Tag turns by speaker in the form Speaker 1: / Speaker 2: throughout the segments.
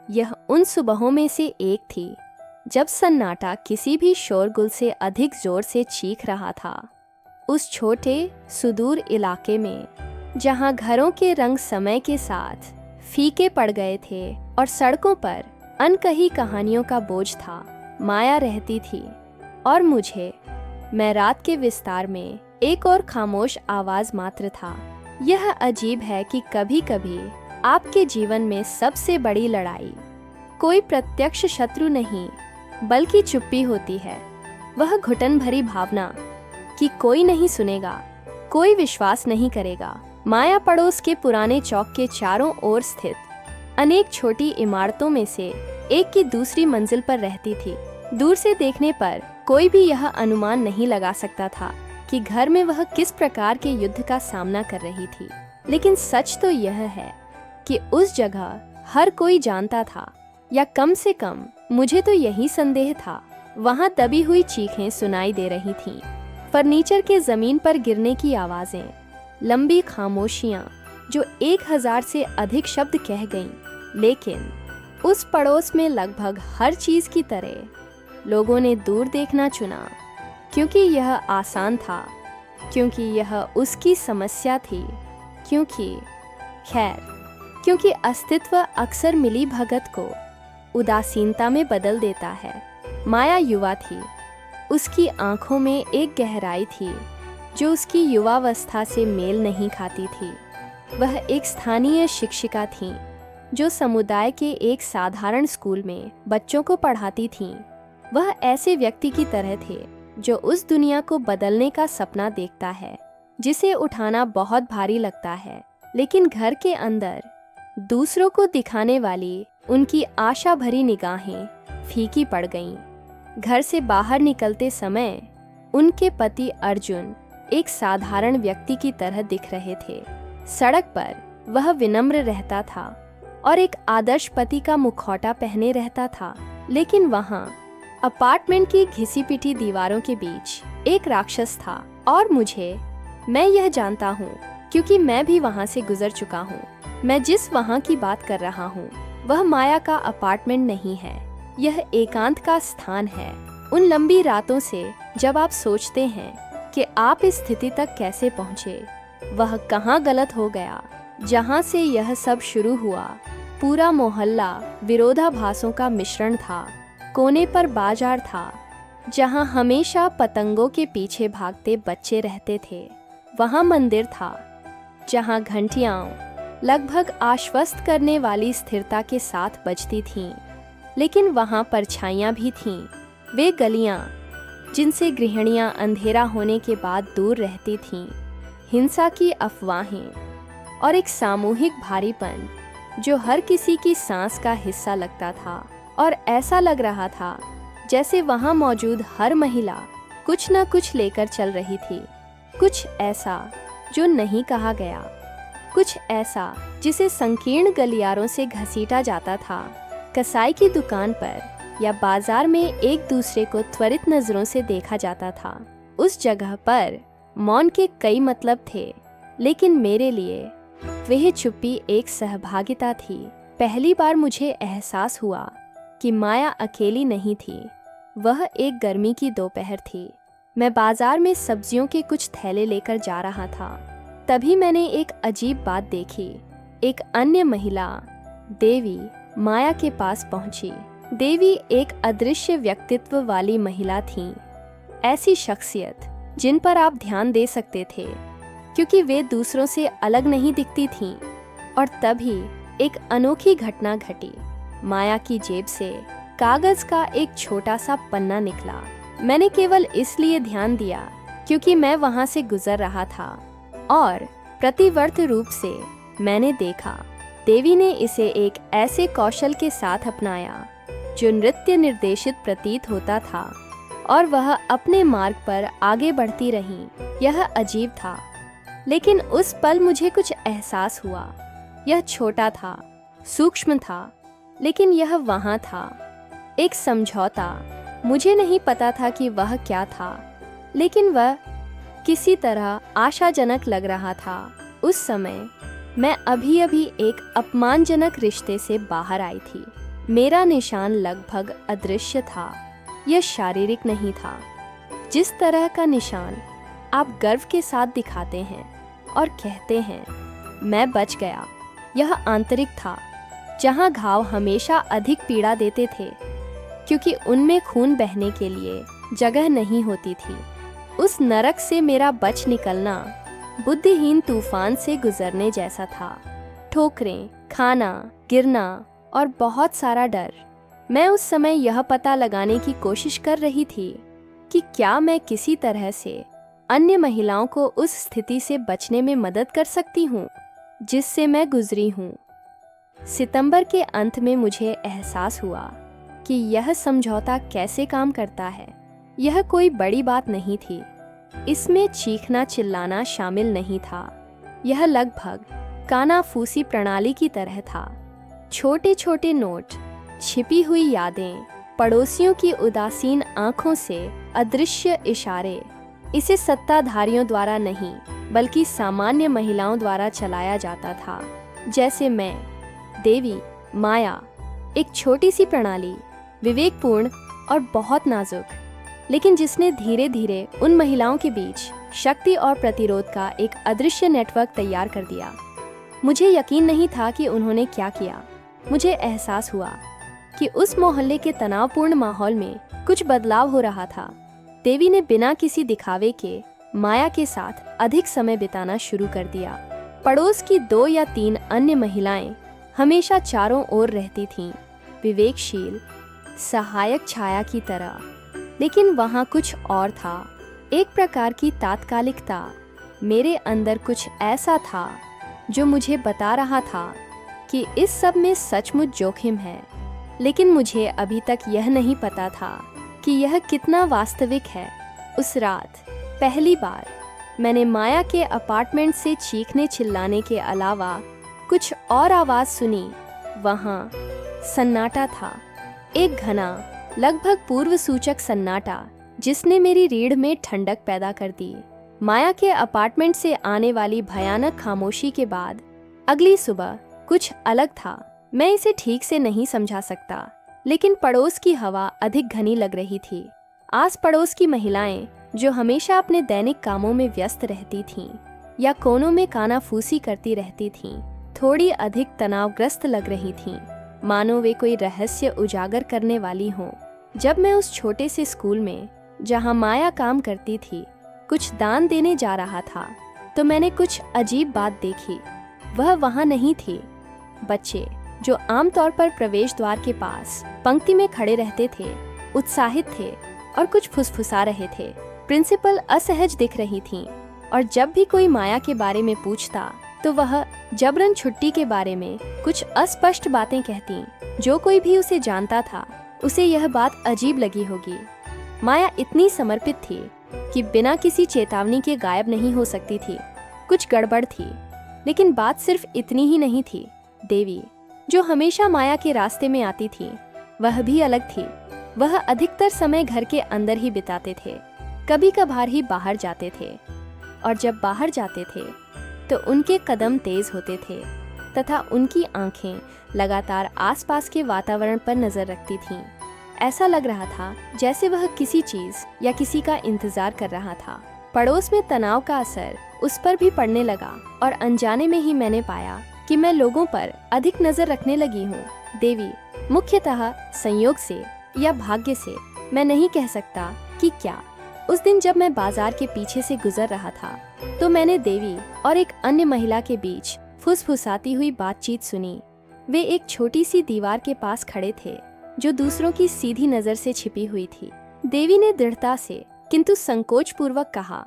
Speaker 1: यह उन सुबहों में से एक थी जब सन्नाटा किसी भी शोरगुल से अधिक जोर से चीख रहा था। उस छोटे सुदूर इलाके में जहां घरों के रंग समय के साथ फीके पड़ गए थे और सड़कों पर अनकही कहानियों का बोझ था, माया रहती थी। और मैं रात के विस्तार में एक और खामोश आवाज मात्र था। यह अजीब है कि कभी-कभी आपके जीवन में सबसे बड़ी लड़ाई कोई प्रत्यक्ष शत्रु नहीं बल्कि चुप्पी होती है। वह घुटन भरी भावना कि कोई नहीं सुनेगा, कोई विश्वास नहीं करेगा। माया पड़ोस के पुराने चौक के चारों ओर स्थित अनेक छोटी इमारतों में से एक की दूसरी मंजिल पर रहती थी। दूर से देखने पर कोई भी यह अनुमान नहीं लगा सकता था कि घर में वह किस प्रकार के युद्ध का सामना कर रही थी। लेकिन सच तो यह है कि उस जगह हर कोई जानता था, या कम से कम मुझे तो यही संदेह था। वहां दबी हुई चीखें सुनाई दे रही थीं, फर्नीचर के जमीन पर गिरने की आवाजें, लंबी खामोशियां जो 1000 से अधिक शब्द कह गईं। लेकिन उस पड़ोस में लगभग हर चीज की तरह लोगों ने दूर देखना चुना, क्योंकि यह आसान था, क्योंकि यह उसकी समस्या थी, क्योंकि अस्तित्व अक्सर मिली भगत को उदासीनता में बदल देता है। माया युवा थी। उसकी आंखों में एक गहराई थी जो उसकी युवावस्था से मेल नहीं खाती थी। वह एक स्थानीय शिक्षिका थीं जो समुदाय के एक साधारण स्कूल में बच्चों को पढ़ाती थीं। वह ऐसे व्यक्ति की तरह थे जो उस दुनिया को बदलने का सपना देखता है जिसे उठाना बहुत भारी लगता है, लेकिन घर के अंदर दूसरों को दिखाने वाली उनकी आशा भरी निगाहें फीकी पड़ गईं। घर से बाहर निकलते समय उनके पति अर्जुन एक साधारण व्यक्ति की तरह दिख रहे थे। सड़क पर वह विनम्र रहता था और एक आदर्श पति का मुखौटा पहने रहता था, लेकिन वहाँ अपार्टमेंट की घिसी पिटी दीवारों के बीच एक राक्षस था। और मैं यह जानता हूँ क्योंकि मैं भी वहाँ से गुजर चुका हूँ। मैं जिस वहाँ की बात कर रहा हूँ वह माया का अपार्टमेंट नहीं है, यह एकांत का स्थान है। उन लंबी रातों से जब आप सोचते हैं कि आप इस स्थिति तक कैसे पहुँचे, वह कहाँ गलत हो गया, जहाँ से यह सब शुरू हुआ। पूरा मोहल्ला विरोधाभासों का मिश्रण था। कोने पर बाजार था जहाँ हमेशा पतंगों के पीछे भागते बच्चे रहते थे। वहाँ मंदिर था जहाँ घंटियाँ लगभग आश्वस्त करने वाली स्थिरता के साथ बजती थीं, लेकिन वहाँ परछाइयाँ भी थीं। वे गलियाँ जिनसे गृहिणियाँ अंधेरा होने के बाद दूर रहती थीं, हिंसा की अफवाहें और एक सामूहिक भारीपन जो हर किसी की सांस का हिस्सा लगता था। और ऐसा लग रहा था जैसे वहाँ मौजूद हर महिला कुछ न कुछ लेकर चल रही थी, कुछ ऐसा जो नहीं कहा गया, कुछ ऐसा जिसे संकीर्ण गलियारों से घसीटा जाता था। कसाई की दुकान पर या बाजार में एक दूसरे को त्वरित नजरों से देखा जाता था। उस जगह पर मौन के कई मतलब थे, लेकिन मेरे लिए वह चुप्पी एक सहभागिता थी। पहली बार मुझे एहसास हुआ कि माया अकेली नहीं थी। वह एक गर्मी की दोपहर थी। मैं बाजार में सब्जियों के कुछ थैले लेकर जा रहा था। तभी मैंने एक अजीब बात देखी। एक अन्य महिला देवी माया के पास पहुंची। देवी एक अदृश्य व्यक्तित्व वाली महिला थी, ऐसी शख्सियत जिन पर आप ध्यान दे सकते थे क्योंकि वे दूसरों से अलग नहीं दिखती थीं। और तभी एक अनोखी घटना घटी। माया की जेब से कागज का एक छोटा सा पन्ना निकला। मैंने केवल इसलिए ध्यान दिया क्योंकि मैं वहां से गुजर रहा था, और प्रतिवर्त रूप से मैंने देखा देवी ने इसे एक ऐसे कौशल के साथ अपनाया जो नृत्य निर्देशित प्रतीत होता था, और वह अपने मार्ग पर आगे बढ़ती रही। यह अजीब था, लेकिन उस पल मुझे कुछ एहसास हुआ। यह छोटा था, सूक्ष्म था, लेकिन यह वहाँ था, एक समझौता। मुझे नहीं पता था कि वह क्या था, लेकिन वह किसी तरह आशाजनक लग रहा था। उस समय मैं अभी अभी एक अपमानजनक रिश्ते से बाहर आई थी, मेरा निशान लगभग अदृश्य था। यह शारीरिक नहीं था। जिस तरह का निशान आप गर्व के साथ दिखाते हैं और कहते हैं मैं बच गया, यह आंतरिक था, जहां घाव हमेशा अधिक पीड़ा देते थे क्योंकि उनमें खून बहने के लिए जगह नहीं होती थी। उस नरक से मेरा बच निकलना बुद्धिहीन तूफान से गुजरने जैसा था। ठोकरें खाना, गिरना और बहुत सारा डर। मैं उस समय यह पता लगाने की कोशिश कर रही थी कि क्या मैं किसी तरह से अन्य महिलाओं को उस स्थिति से बचने में मदद कर सकती हूँ जिससे मैं गुजरी हूँ। सितंबर के अंत में मुझे एहसास हुआ कि यह समझौता कैसे काम करता है। यह कोई बड़ी बात नहीं थी। इसमें चीखना चिल्लाना शामिल नहीं था। यह लगभग कानाफूसी प्रणाली की तरह था। छोटे छोटे नोट, छिपी हुई यादें, पड़ोसियों की उदासीन आंखों से अदृश्य इशारे। इसे सत्ताधारियों द्वारा नहीं बल्कि सामान्य महिलाओं द्वारा चलाया जाता था। जैसे मैं, देवी, माया, एक छोटी सी प्रणाली, विवेकपूर्ण और बहुत नाजुक, लेकिन जिसने धीरे धीरे उन महिलाओं के बीच शक्ति और प्रतिरोध का एक अदृश्य नेटवर्क तैयार कर दिया। मुझे यकीन नहीं था कि उन्होंने क्या किया। मुझे एहसास हुआ कि उस मोहल्ले के तनावपूर्ण माहौल में कुछ बदलाव हो रहा था। देवी ने बिना किसी दिखावे के माया के साथ अधिक समय बिताना शुरू कर दिया। पड़ोस की 2 या 3 अन्य महिलाएं हमेशा चारों ओर रहती थीं, विवेकशील, सहायक छाया की तरह। लेकिन वहाँ कुछ और था, एक प्रकार की तात्कालिकता। मेरे अंदर कुछ ऐसा था जो मुझे बता रहा था कि इस सब में सचमुच जोखिम है, लेकिन मुझे अभी तक यह नहीं पता था कि यह कितना वास्तविक है। उस रात पहली बार मैंने माया के अपार्टमेंट से चीखने चिल्लाने के अलावा कुछ और आवाज़ सुनी। वहाँ सन्नाटा था, एक घना, लगभग पूर्व सूचक सन्नाटा जिसने मेरी रीढ़ में ठंडक पैदा कर दी। माया के अपार्टमेंट से आने वाली भयानक खामोशी के बाद अगली सुबह कुछ अलग था। मैं इसे ठीक से नहीं समझा सकता, लेकिन पड़ोस की हवा अधिक घनी लग रही थी। आस पड़ोस की महिलाएं जो हमेशा अपने दैनिक कामों में व्यस्त रहती थीं या कोनों में कानाफूसी करती रहती थीं, थोड़ी अधिक तनावग्रस्त लग रही थीं, मानो वे कोई रहस्य उजागर करने वाली हों। जब मैं उस छोटे से स्कूल में जहां माया काम करती थी कुछ दान देने जा रहा था तो मैंने कुछ अजीब बात देखी। वह वहां नहीं थी। बच्चे जो आमतौर पर प्रवेश द्वार के पास पंक्ति में खड़े रहते थे, उत्साहित थे और कुछ फुसफुसा रहे थे। प्रिंसिपल असहज दिख रही थीं और जब भी कोई माया के बारे में पूछता तो वह जबरन छुट्टी के बारे में कुछ अस्पष्ट बातें कहती। जो कोई भी उसे जानता था उसे यह बात अजीब लगी होगी। माया इतनी समर्पित थी कि बिना किसी चेतावनी के गायब नहीं हो सकती थी। कुछ गड़बड़ थी, लेकिन बात सिर्फ इतनी ही नहीं थी। देवी, जो हमेशा माया के रास्ते में आती थी, वह भी अलग थी। वह अधिकतर समय घर के अंदर ही बिताते थे, कभी कभार ही बाहर जाते थे, और जब बाहर जाते थे तो उनके कदम तेज होते थे तथा उनकी आंखें लगातार आसपास के वातावरण पर नजर रखती थीं। ऐसा लग रहा था जैसे वह किसी चीज या किसी का इंतजार कर रहा था। पड़ोस में तनाव का असर उस पर भी पड़ने लगा और अनजाने में ही मैंने पाया कि मैं लोगों पर अधिक नजर रखने लगी हूँ। देवी, मुख्यतः संयोग से या भाग्य से, मैं नहीं कह सकता कि क्या। उस दिन जब मैं बाजार के पीछे से गुजर रहा था तो मैंने देवी और एक अन्य महिला के बीच फुसफुसाती हुई बातचीत सुनी। वे एक छोटी सी दीवार के पास खड़े थे जो दूसरों की सीधी नजर से छिपी हुई थी। देवी ने दृढ़ता से किंतु संकोच पूर्वक कहा,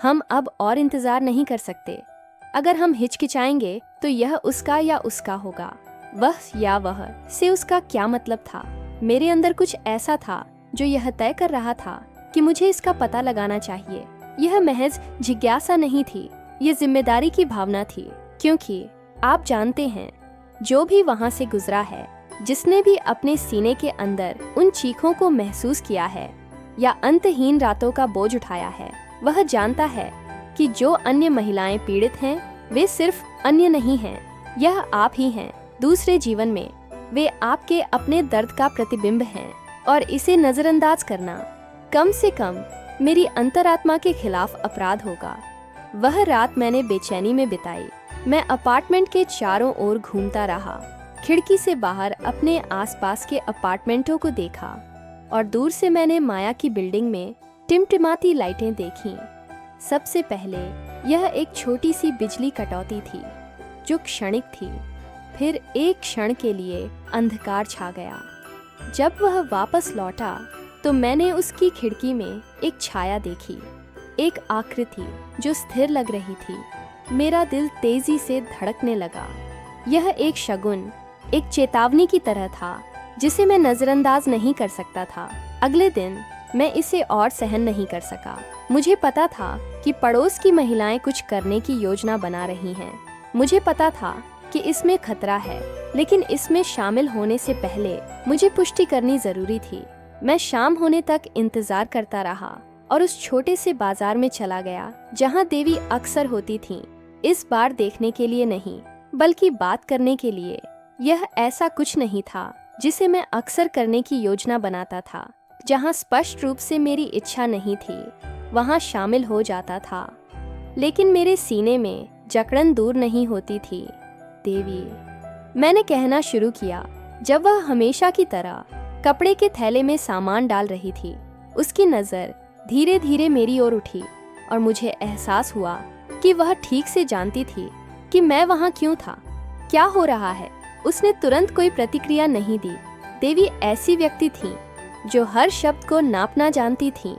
Speaker 1: हम अब और इंतजार नहीं कर सकते। अगर हम हिचकिचाएंगे तो यह उसका या उसका होगा। वह या वह से उसका क्या मतलब था? मेरे अंदर कुछ ऐसा था जो यह तय कर रहा था कि मुझे इसका पता लगाना चाहिए। यह महज जिज्ञासा नहीं थी, यह जिम्मेदारी की भावना थी, क्योंकि आप जानते हैं, जो भी वहां से गुजरा है, जिसने भी अपने सीने के अंदर उन चीखों को महसूस किया है या अंतहीन रातों का बोझ उठाया है, वह जानता है कि जो अन्य महिलाएं पीड़ित हैं, वे सिर्फ अन्य नहीं हैं, यह आप ही हैं। दूसरे जीवन में वे आपके अपने दर्द का प्रतिबिंब हैं और इसे नजरअंदाज करना कम से कम मेरी अंतरात्मा के खिलाफ अपराध होगा। वह रात मैंने बेचैनी में बिताई। मैं अपार्टमेंट के चारों ओर घूमता रहा, खिड़की से बाहर अपने आसपास के अपार्टमेंटों को देखा और दूर से मैंने माया की बिल्डिंग में टिमटिमाती लाइटें देखीं। सबसे पहले यह एक छोटी सी बिजली कटौती थी जो क्षणिक थी, फिर एक क्षण के लिए अंधकार छा गया। जब वह वापस लौटा तो मैंने उसकी खिड़की में एक छाया देखी, एक आकृति जो स्थिर लग रही थी। मेरा दिल तेजी से धड़कने लगा। यह एक शगुन, एक चेतावनी की तरह था जिसे मैं नजरअंदाज नहीं कर सकता था। अगले दिन मैं इसे और सहन नहीं कर सका। मुझे पता था कि पड़ोस की महिलाएं कुछ करने की योजना बना रही हैं। मुझे पता था कि इसमें खतरा है, लेकिन इसमें शामिल होने से पहले मुझे पुष्टि करनी जरूरी थी। मैं शाम होने तक इंतजार करता रहा और उस छोटे से बाजार में चला गया जहां देवी अक्सर होती थीं। इस बार देखने के लिए नहीं, बल्कि बात करने के लिए। यह ऐसा कुछ नहीं था जिसे मैं अक्सर करने की योजना बनाता था। जहां स्पष्ट रूप से मेरी इच्छा नहीं थी, वहां शामिल हो जाता था, लेकिन मेरे सीने में जकड़न दूर नहीं होती थी। देवी, मैंने कहना शुरू किया जब वह हमेशा की तरह कपड़े के थैले में सामान डाल रही थी। उसकी नज़र धीरे धीरे मेरी ओर उठी और मुझे एहसास हुआ कि वह ठीक से जानती थी कि मैं वहाँ क्यों था, क्या हो रहा है। उसने तुरंत कोई प्रतिक्रिया नहीं दी। देवी ऐसी व्यक्ति थी जो हर शब्द को नापना जानती थी,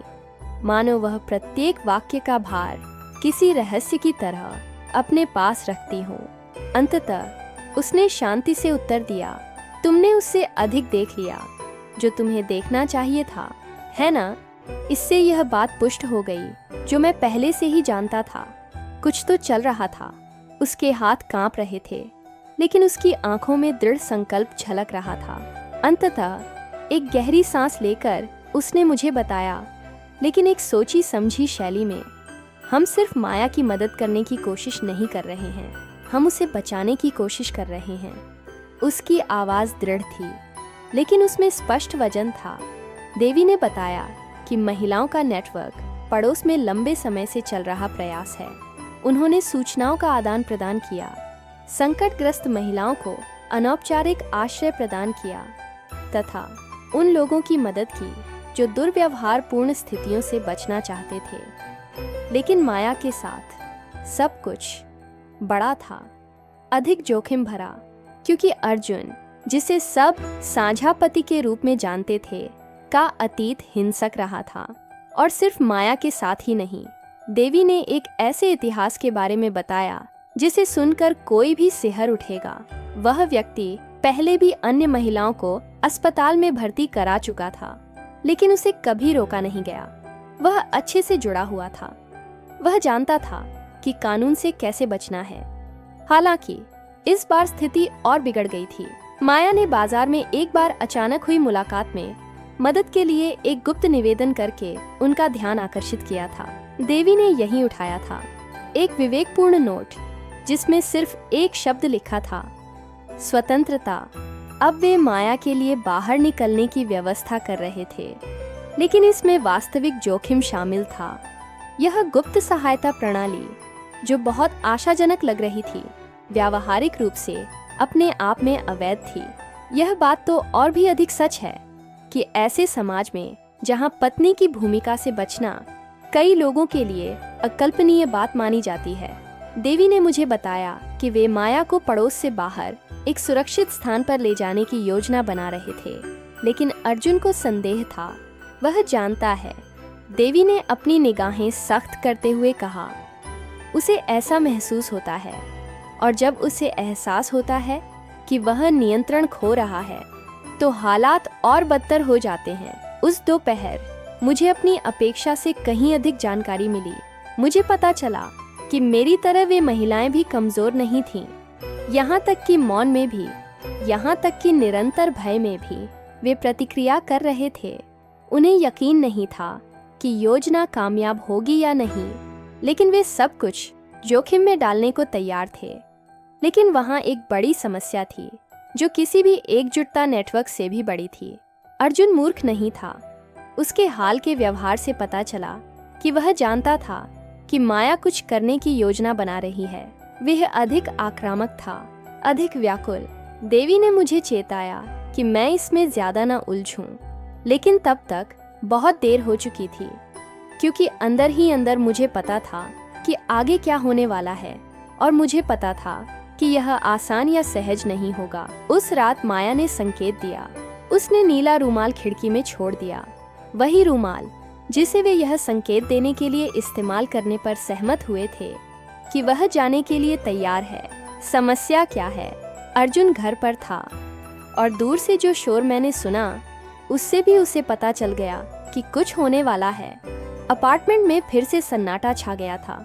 Speaker 1: मानो वह प्रत्येक वाक्य का भार किसी रहस्य की तरह अपने पास रखती हो। अंततः उसने शांति से उत्तर दिया, तुमने उससे अधिक देख लिया जो तुम्हें देखना चाहिए था, है ना? इससे यह बात पुष्ट हो गई जो मैं पहले से ही जानता था। कुछ तो चल रहा था। उसके हाथ कांप रहे थे, लेकिन उसकी आंखों में दृढ़ संकल्प झलक रहा था। अंततः एक गहरी सांस लेकर उसने मुझे बताया, लेकिन एक सोची समझी शैली में, हम सिर्फ माया की मदद करने की कोशिश नहीं कर रहे हैं, हम उसे बचाने की कोशिश कर रहे हैं। उसकी आवाज़ दृढ़ थी, लेकिन उसमें स्पष्ट वजन था। देवी ने बताया कि महिलाओं का नेटवर्क पड़ोस में लंबे समय से चल रहा प्रयास है। उन्होंने सूचनाओं का आदान प्रदान किया, संकटग्रस्त महिलाओं को अनौपचारिक आश्रय प्रदान किया तथा उन लोगों की मदद की जो दुर्व्यवहारपूर्ण स्थितियों से बचना चाहते थे। लेकिन माया के साथ सब कुछ बड़ा था, अधिक जोखिम भरा, क्योंकि अर्जुन, जिसे सब साझा पति के रूप में जानते थे, का अतीत हिंसक रहा था। और सिर्फ माया के साथ ही नहीं, देवी ने एक ऐसे इतिहास के बारे में बताया जिसे सुनकर कोई भी सिहर उठेगा। वह व्यक्ति पहले भी अन्य महिलाओं को अस्पताल में भर्ती करा चुका था, लेकिन उसे कभी रोका नहीं गया। वह अच्छे से जुड़ा हुआ था। वह जानता था कि कानून से कैसे बचना है। हालांकि इस बार स्थिति और बिगड़ गई थी। माया ने बाजार में एक बार अचानक हुई मुलाकात में मदद के लिए एक गुप्त निवेदन करके उनका ध्यान आकर्षित किया था। देवी ने यही उठाया था, एक विवेकपूर्ण नोट जिसमें सिर्फ एक शब्द लिखा था, स्वतंत्रता। अब वे माया के लिए बाहर निकलने की व्यवस्था कर रहे थे, लेकिन इसमें वास्तविक जोखिम शामिल था। यह गुप्त सहायता प्रणाली, जो बहुत आशाजनक लग रही थी, व्यावहारिक रूप से अपने आप में अवैध थी। यह बात तो और भी अधिक सच है कि ऐसे समाज में जहां पत्नी की भूमिका से बचना कई लोगों के लिए अकल्पनीय बात मानी जाती है। देवी ने मुझे बताया कि वे माया को पड़ोस से बाहर एक सुरक्षित स्थान पर ले जाने की योजना बना रहे थे, लेकिन अर्जुन को संदेह था। वह जानता है। देवी ने अपनी निगाहें सख्त करते हुए कहा, उसे ऐसा महसूस होता है, और जब उसे एहसास होता है कि वह नियंत्रण खो रहा है, तो हालात और बदतर हो जाते हैं। उस दोपहर मुझे अपनी अपेक्षा से कहीं अधिक जानकारी मिली। मुझे पता चला कि मेरी तरह वे महिलाएं भी कमजोर नहीं थीं। यहाँ तक कि मौन में भी, यहाँ तक कि निरंतर भय में भी वे प्रतिक्रिया कर रहे थे। उन्हें यकीन नहीं था कि योजना कामयाब होगी या नहीं, लेकिन वे सब कुछ जोखिम में डालने को तैयार थे। लेकिन वहाँ एक बड़ी समस्या थी। जो किसी भी एकजुटता नेटवर्क से भी बड़ी थी। अर्जुन मूर्ख नहीं था। उसके हाल के व्यवहार से पता चला कि वह जानता था कि माया कुछ करने की योजना बना रही है। वह अधिक आक्रामक था, अधिक व्याकुल। देवी ने मुझे चेताया कि मैं इसमें ज्यादा न उलझूं, लेकिन तब तक बहुत देर हो चुकी थी, क्योंकि अंदर ही अंदर मुझे पता था कि आगे क्या होने वाला है, और मुझे पता था कि यह आसान या सहज नहीं होगा। उस रात माया ने संकेत दिया। उसने नीला रूमाल खिड़की में छोड़ दिया, वही रूमाल जिसे वे यह संकेत देने के लिए इस्तेमाल करने पर सहमत हुए थे कि वह जाने के लिए तैयार है। समस्या क्या है? अर्जुन घर पर था, और दूर से जो शोर मैंने सुना उससे भी उसे पता चल गया कि कुछ होने वाला है। अपार्टमेंट में फिर से सन्नाटा छा गया था,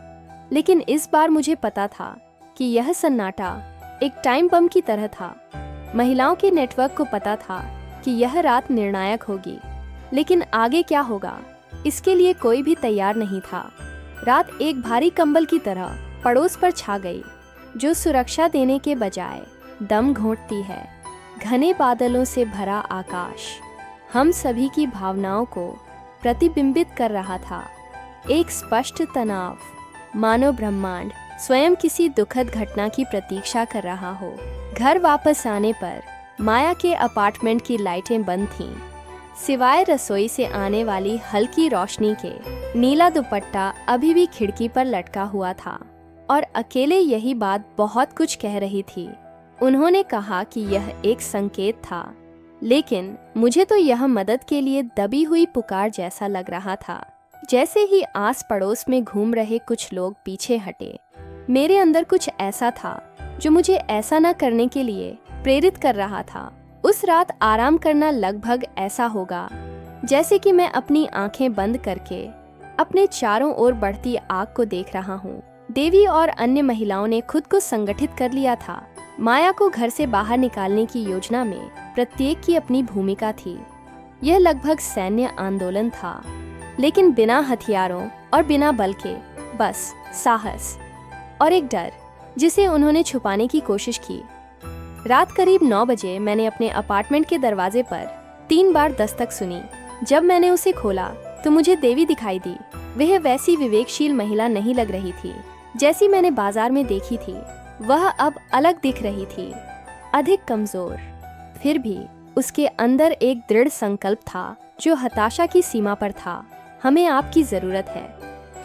Speaker 1: लेकिन इस बार मुझे पता था कि यह सन्नाटा एक टाइम बम की तरह था। महिलाओं के नेटवर्क को पता था कि यह रात निर्णायक होगी, लेकिन आगे क्या होगा इसके लिए कोई भी तैयार नहीं था। रात एक भारी कंबल की तरह पड़ोस पर छा गई, जो सुरक्षा देने के बजाय दम घोंटती है। घने बादलों से भरा आकाश हम सभी की भावनाओं को प्रतिबिंबित कर रहा था। एक स्पष्ट तनाव, मानो ब्रह्मांड स्वयं किसी दुखद घटना की प्रतीक्षा कर रहा हो। घर वापस आने पर माया के अपार्टमेंट की लाइटें बंद थीं। सिवाय रसोई से आने वाली हल्की रोशनी के, नीला दुपट्टा अभी भी खिड़की पर लटका हुआ था, और अकेले यही बात बहुत कुछ कह रही थी। उन्होंने कहा कि यह एक संकेत था, लेकिन मुझे तो यह मदद के लिए दबी हुई पुकार जैसा लग रहा था। जैसे ही आस पड़ोस में घूम रहे कुछ लोग पीछे हटे, मेरे अंदर कुछ ऐसा था जो मुझे ऐसा न करने के लिए प्रेरित कर रहा था। उस रात आराम करना लगभग ऐसा होगा जैसे कि मैं अपनी आंखें बंद करके अपने चारों ओर बढ़ती आग को देख रहा हूँ। देवी और अन्य महिलाओं ने खुद को संगठित कर लिया था। माया को घर से बाहर निकालने की योजना में प्रत्येक की अपनी भूमिका थी। यह लगभग सैन्य आंदोलन था, लेकिन बिना हथियारों और बिना बल के, बस साहस और एक डर जिसे उन्होंने छुपाने की कोशिश की। रात करीब 9 बजे मैंने अपने अपार्टमेंट के दरवाजे पर 3 बार दस्तक सुनी। जब मैंने उसे खोला तो मुझे देवी दिखाई दी। वह वैसी विवेकशील महिला नहीं लग रही थी जैसी मैंने बाजार में देखी थी। वह अब अलग दिख रही थी, अधिक कमजोर। फिर भी उसके अंदर एक दृढ़ संकल्प था जो हताशा की सीमा पर था। हमें आपकी जरूरत है,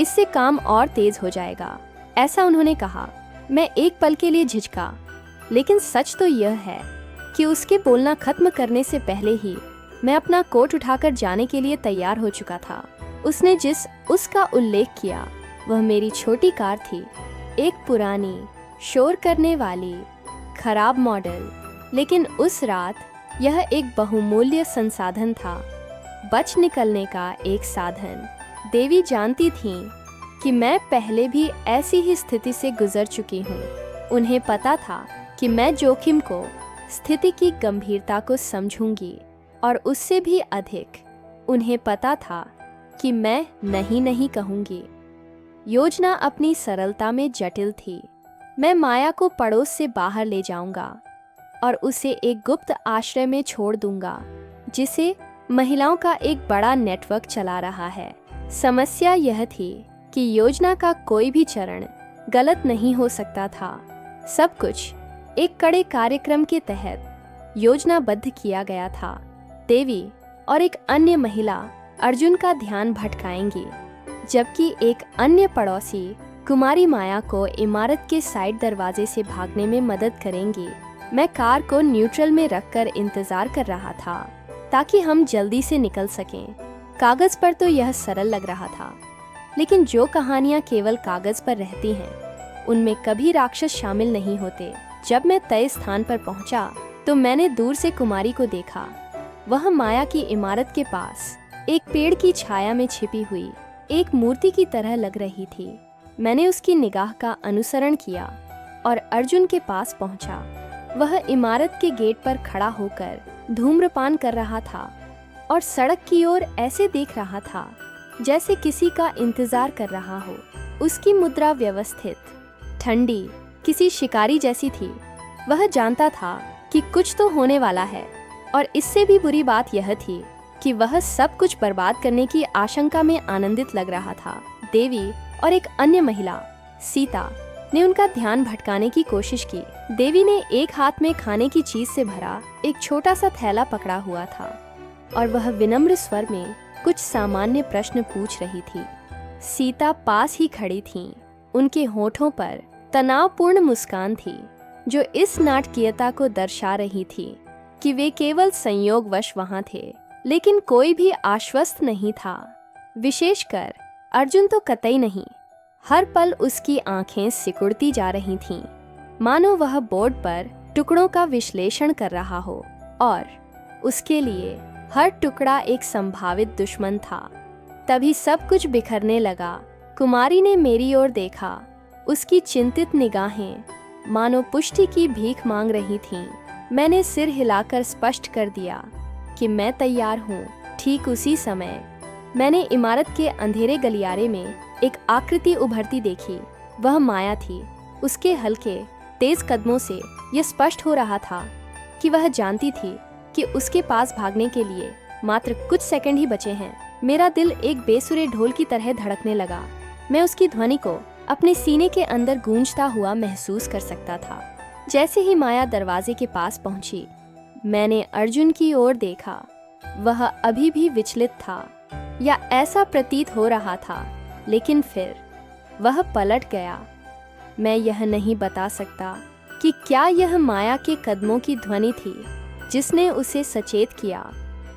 Speaker 1: इससे काम और तेज हो जाएगा, ऐसा उन्होंने कहा। मैं एक पल के लिए झिझका, लेकिन सच तो यह है कि उसके बोलना खत्म करने से पहले ही मैं अपना कोट उठाकर जाने के लिए तैयार हो चुका था। उसने उसका उल्लेख किया, वह मेरी छोटी कार थी, एक पुरानी, शोर करने वाली, खराब मॉडल। लेकिन उस रात यह एक बहुमूल्य संसाधन था, बच निकलने का एक साधन। देवी जानती थी कि मैं पहले भी ऐसी ही स्थिति से गुजर चुकी हूँ। उन्हें पता था कि मैं जोखिम को, स्थिति की गंभीरता को समझूंगी, और उससे भी अधिक उन्हें पता था कि मैं नहीं कहूंगी। योजना अपनी सरलता में जटिल थी। मैं माया को पड़ोस से बाहर ले जाऊंगा और उसे एक गुप्त आश्रय में छोड़ दूंगा, जिसे महिलाओं का एक बड़ा नेटवर्क चला रहा है। समस्या यह थी कि योजना का कोई भी चरण गलत नहीं हो सकता था। सब कुछ एक कड़े कार्यक्रम के तहत योजनाबद्ध किया गया था। देवी और एक अन्य महिला अर्जुन का ध्यान भटकाएंगी, जबकि एक अन्य पड़ोसी कुमारी माया को इमारत के साइड दरवाजे से भागने में मदद करेंगी। मैं कार को न्यूट्रल में रखकर इंतजार कर रहा था ताकि हम जल्दी से निकल सकें। कागज पर तो यह सरल लग रहा था, लेकिन जो कहानियां केवल कागज पर रहती हैं, उनमें कभी राक्षस शामिल नहीं होते। जब मैं तय स्थान पर पहुंचा तो मैंने दूर से कुमारी को देखा। वह माया की इमारत के पास एक पेड़ की छाया में छिपी हुई एक मूर्ति की तरह लग रही थी। मैंने उसकी निगाह का अनुसरण किया और अर्जुन के पास पहुंचा। वह इमारत के गेट पर खड़ा होकर धूम्रपान कर रहा था और सड़क की ओर ऐसे देख रहा था जैसे किसी का इंतजार कर रहा हो। उसकी मुद्रा व्यवस्थित, ठंडी, किसी शिकारी जैसी थी। वह जानता था कि कुछ तो होने वाला है, और इससे भी बुरी बात यह थी कि वह सब कुछ बर्बाद करने की आशंका में आनंदित लग रहा था। देवी और एक अन्य महिला सीता ने उनका ध्यान भटकाने की कोशिश की। देवी ने एक हाथ में खाने की चीज से भरा एक छोटा सा थैला पकड़ा हुआ था और वह विनम्र स्वर में कुछ सामान्य प्रश्न पूछ रही थी। सीता पास ही खड़ी थीं। उनके होठों पर तनावपूर्ण मुस्कान थी जो इस नाटकीयता को दर्शा रही थी कि वे केवल संयोगवश वहां थे, लेकिन कोई भी आश्वस्त नहीं था। विशेषकर अर्जुन तो कतई नहीं। हर पल उसकी आंखें सिकुड़ती जा रही थीं, मानो वह बोर्ड पर टुकड़ों का विश्लेषण कर रहा हो और उसके लिए हर टुकड़ा एक संभावित दुश्मन था। तभी सब कुछ बिखरने लगा। कुमारी ने मेरी ओर देखा। उसकी चिंतित निगाहें मानो पुष्टि की भीख मांग रही थीं। मैंने सिर हिलाकर स्पष्ट कर दिया कि मैं तैयार हूँ। ठीक उसी समय मैंने इमारत के अंधेरे गलियारे में एक आकृति उभरती देखी। वह माया थी। उसके हल्के तेज कदमों से यह स्पष्ट हो रहा था कि वह जानती थी कि उसके पास भागने के लिए मात्र कुछ सेकंड ही बचे हैं। मेरा दिल एक बेसुरे ढोल की तरह धड़कने लगा। मैं उसकी ध्वनि को अपने सीने के अंदर गूंजता हुआ महसूस कर सकता था। जैसे ही माया दरवाजे के पास पहुंची, मैंने अर्जुन की ओर देखा। वह अभी भी विचलित था, या ऐसा प्रतीत हो रहा था, लेकिन फिर वह पलट गया। मैं यह नहीं बता सकता कि क्या यह माया के कदमों की ध्वनि थी जिसने उसे सचेत किया।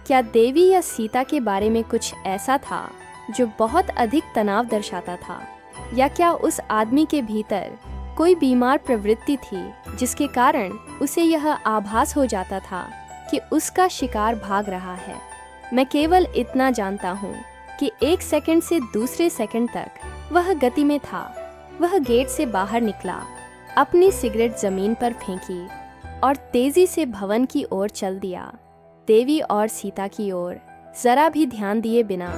Speaker 1: क्या देवी या सीता के बारे में कुछ ऐसा था जो बहुत अधिक तनाव दर्शाता था, या क्या उस आदमी के भीतर कोई बीमार प्रवृत्ति थी जिसके कारण उसे यह आभास हो जाता था कि उसका शिकार भाग रहा है। मैं केवल इतना जानता हूँ कि एक सेकंड से दूसरे सेकंड तक वह गति में था। वह गेट से बाहर निकला, अपनी सिगरेट जमीन पर फेंकी और तेजी से भवन की ओर चल दिया। देवी और सीता की ओर जरा भी ध्यान दिए बिना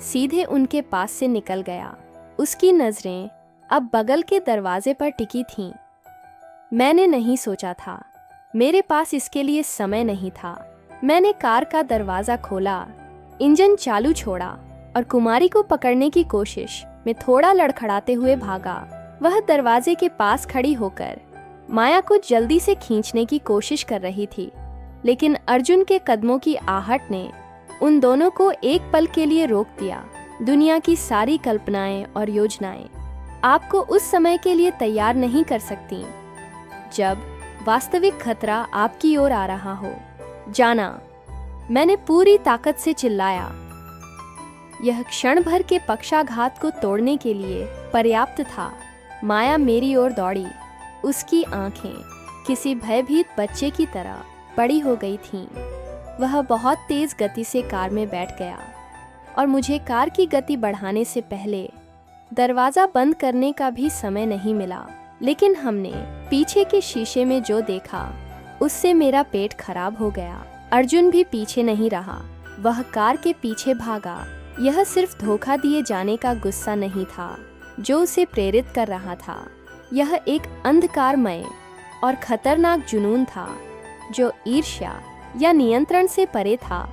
Speaker 1: सीधे उनके पास से निकल गया। उसकी नजरें अब बगल के दरवाजे पर टिकी थीं। मैंने नहीं सोचा था, मेरे पास इसके लिए समय नहीं था। मैंने कार का दरवाजा खोला, इंजन चालू छोड़ा और कुमारी को पकड़ने की कोशिश में थोड़ा लड़खड़ाते हुए भागा। वह दरवाजे के पास खड़ी होकर माया को जल्दी से खींचने की कोशिश कर रही थी, लेकिन अर्जुन के कदमों की आहट ने उन दोनों को एक पल के लिए रोक दिया। दुनिया की सारी कल्पनाएं और योजनाएं आपको उस समय के लिए तैयार नहीं कर सकती जब वास्तविक खतरा आपकी ओर आ रहा हो। जाना, मैंने पूरी ताकत से चिल्लाया। यह क्षण भर के पक्षाघात को तोड़ने के लिए पर्याप्त था। माया मेरी ओर दौड़ी। उसकी आंखें किसी भयभीत बच्चे की तरह बड़ी हो गई थीं। वह बहुत तेज गति से कार में बैठ गया और मुझे कार की गति बढ़ाने से पहले दरवाजा बंद करने का भी समय नहीं मिला। लेकिन हमने पीछे के शीशे में जो देखा उससे मेरा पेट खराब हो गया। अर्जुन भी पीछे नहीं रहा। वह कार के पीछे भागा। यह सिर्फ धोखा दिए जाने का गुस्सा नहीं था जो उसे प्रेरित कर रहा था। यह एक अंधकारमय और खतरनाक जुनून था जो ईर्ष्या या नियंत्रण से परे था।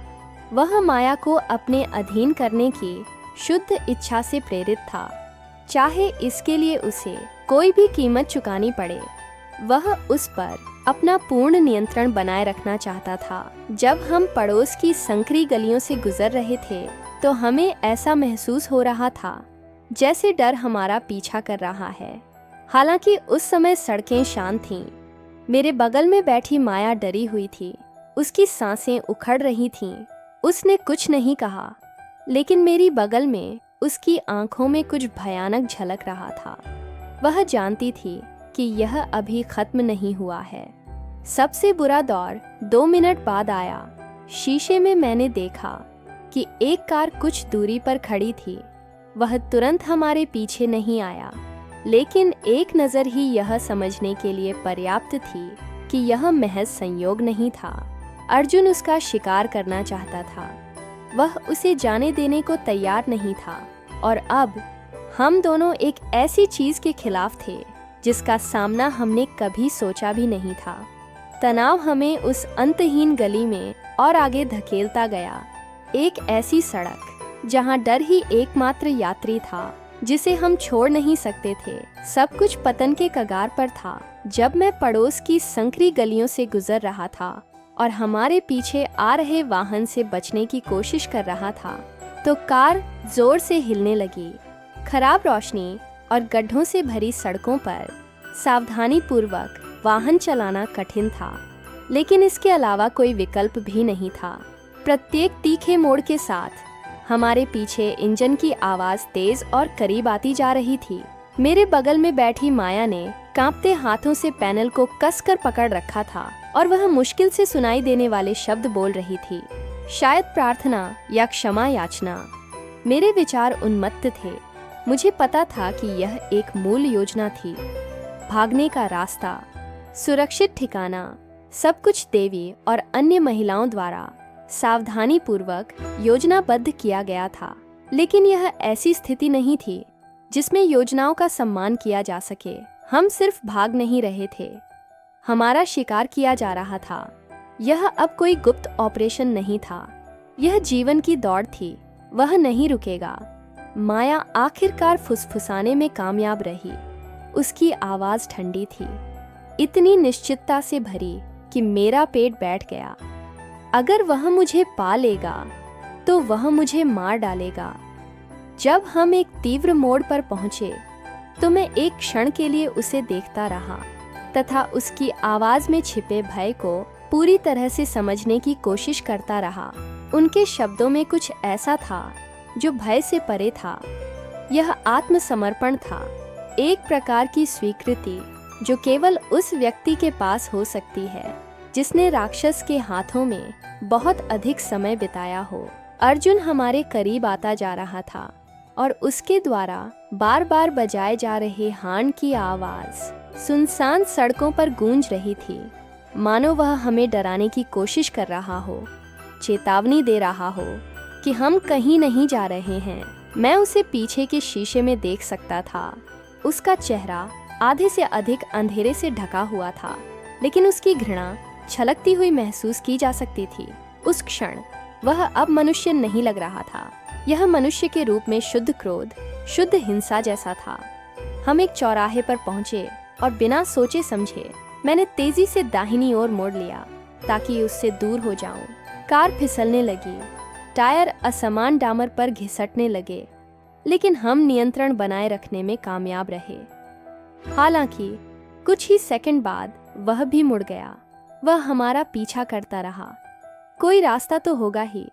Speaker 1: वह माया को अपने अधीन करने की शुद्ध इच्छा से प्रेरित था, चाहे इसके लिए उसे कोई भी कीमत चुकानी पड़े। वह उस पर अपना पूर्ण नियंत्रण बनाए रखना चाहता था। जब हम पड़ोस की संकरी गलियों से गुजर रहे थे तो हमें ऐसा महसूस हो रहा था जैसे डर हमारा पीछा कर रहा है। हालांकि उस समय सड़कें शांत थीं। मेरे बगल में बैठी माया डरी हुई थी। उसकी सांसें उखड़ रही थीं। उसने कुछ नहीं कहा, लेकिन मेरी बगल में उसकी आंखों में कुछ भयानक झलक रहा था। वह जानती थी कि यह अभी खत्म नहीं हुआ है। सबसे बुरा दौर 2 मिनट बाद आया। शीशे में मैंने देखा कि एक कार कुछ दूरी पर खड़ी थी। वह तुरंत हमारे पीछे नहीं आया, लेकिन एक नज़र ही यह समझने के लिए पर्याप्त थी कि यह महज संयोग नहीं था। अर्जुन उसका शिकार करना चाहता था। वह उसे जाने देने को तैयार नहीं था, और अब हम दोनों एक ऐसी चीज के खिलाफ थे जिसका सामना हमने कभी सोचा भी नहीं था। तनाव हमें उस अंतहीन गली में और आगे धकेलता गया। एक ऐसी सड़क जहां डर ही एकमात्र यात्री था, जिसे हम छोड़ नहीं सकते थे। सब कुछ पतन के कगार पर था। जब मैं पड़ोस की संकरी गलियों से गुजर रहा था और हमारे पीछे आ रहे वाहन से बचने की कोशिश कर रहा था, तो कार जोर से हिलने लगी। खराब रोशनी और गड्ढों से भरी सड़कों पर सावधानी पूर्वक वाहन चलाना कठिन था, लेकिन इसके अलावा कोई विकल्प भी नहीं था। प्रत्येक तीखे मोड़ के साथ हमारे पीछे इंजन की आवाज तेज और करीब आती जा रही थी। मेरे बगल में बैठी माया ने कांपते हाथों से पैनल को कसकर पकड़ रखा था और वह मुश्किल से सुनाई देने वाले शब्द बोल रही थी, शायद प्रार्थना या क्षमा याचना। मेरे विचार उन्मत्त थे। मुझे पता था कि यह एक मूल योजना थी। भागने का रास्ता, सुरक्षित ठिकाना, सब कुछ देवी और अन्य महिलाओं द्वारा सावधानी पूर्वक योजनाबद्ध किया गया था। लेकिन यह ऐसी स्थिति नहीं थी जिसमें योजनाओं का सम्मान किया जा सके। हम सिर्फ भाग नहीं रहे थे, हमारा शिकार किया जा रहा था। यह अब कोई गुप्त ऑपरेशन नहीं था, यह जीवन की दौड़ थी। वह नहीं रुकेगा। माया आखिरकार फुसफुसाने में कामयाब रही। उसकी आवाज ठंडी थी, इतनी निश्चितता से भरी कि मेरा पेट बैठ गया। अगर वह मुझे पा लेगा तो वह मुझे मार डालेगा। जब हम एक तीव्र मोड़ पर पहुंचे तो मैं एक क्षण के लिए उसे देखता रहा तथा उसकी आवाज में छिपे भय को पूरी तरह से समझने की कोशिश करता रहा। उनके शब्दों में कुछ ऐसा था जो भय से परे था। यह आत्मसमर्पण था, एक प्रकार की स्वीकृति जो केवल उस व्यक्ति के पास हो सकती है जिसने राक्षस के हाथों में बहुत अधिक समय बिताया हो। अर्जुन हमारे करीब आता जा रहा था और उसके द्वारा बार बार बजाए जा रहे हार्न की आवाज सुनसान सड़कों पर गूंज रही थी, मानो वह हमें डराने की कोशिश कर रहा हो, चेतावनी दे रहा हो कि हम कहीं नहीं जा रहे हैं। मैं उसे पीछे के शीशे में देख सकता था। उसका चेहरा आधे से अधिक अंधेरे से ढका हुआ था, लेकिन उसकी घृणा छलकती हुई महसूस की जा सकती थी। उस क्षण वह अब मनुष्य नहीं लग रहा था। यह मनुष्य के रूप में शुद्ध क्रोध, शुद्ध हिंसा जैसा था। हम एक चौराहे पर पहुंचे और बिना सोचे समझे मैंने तेजी से दाहिनी ओर मोड़ लिया ताकि उससे दूर हो जाऊं। कार फिसलने लगी, टायर असमान डामर पर घिसटने लगे, लेकिन हम नियंत्रण बनाए रखने में कामयाब रहे। हालांकि कुछ ही सेकंड बाद वह भी मुड़ गया। वह हमारा पीछा करता रहा। कोई रास्ता तो होगा ही,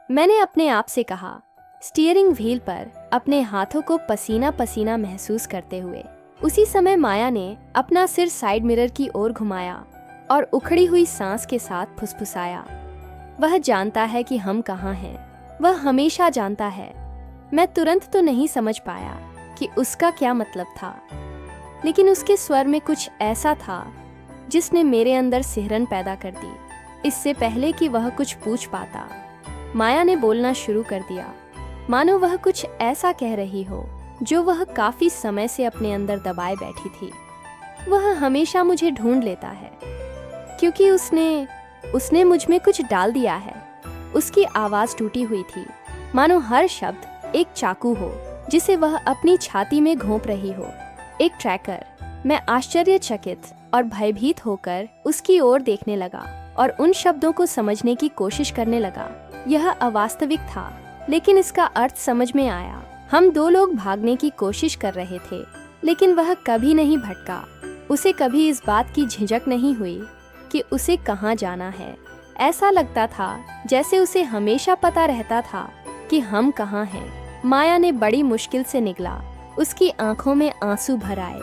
Speaker 1: मैंने अपने आप से कहा, स्टीयरिंग व्हील पर अपने हाथों को पसीना पसीना महसूस करते हुए। उसी समय माया ने अपना सिर साइड मिरर की ओर घुमाया और उखड़ी हुई सांस के साथ फुसफुसाया, वह जानता है कि हम कहाँ हैं। वह हमेशा जानता है। मैं तुरंत तो नहीं समझ पाया कि उसका क्या मतलब था, लेकिन उसके स्वर में कुछ ऐसा था जिसने मेरे अंदर सिहरन पैदा कर दी। इससे पहले कि वह कुछ पूछ पाता, माया ने बोलना शुरू कर दिया, मानो वह कुछ ऐसा कह रही हो जो वह काफी समय से अपने अंदर दबाए बैठी थी। वह हमेशा मुझे ढूंढ लेता है क्योंकि उसने मुझ में कुछ डाल दिया है। उसकी आवाज टूटी हुई थी, मानो हर शब्द एक चाकू हो जिसे वह अपनी छाती में घोंप रही हो। एक ट्रैकर। मैं आश्चर्यचकित और भयभीत होकर उसकी ओर देखने लगा और उन शब्दों को समझने की कोशिश करने लगा। यह अवास्तविक था, लेकिन इसका अर्थ समझ में आया। हम दो लोग भागने की कोशिश कर रहे थे, लेकिन वह कभी नहीं भटका। उसे कभी इस बात की झिझक नहीं हुई कि उसे कहाँ जाना है। ऐसा लगता था जैसे उसे हमेशा पता रहता था कि हम कहाँ हैं। माया ने बड़ी मुश्किल से निगला। उसकी आंखों में आंसू भर आए।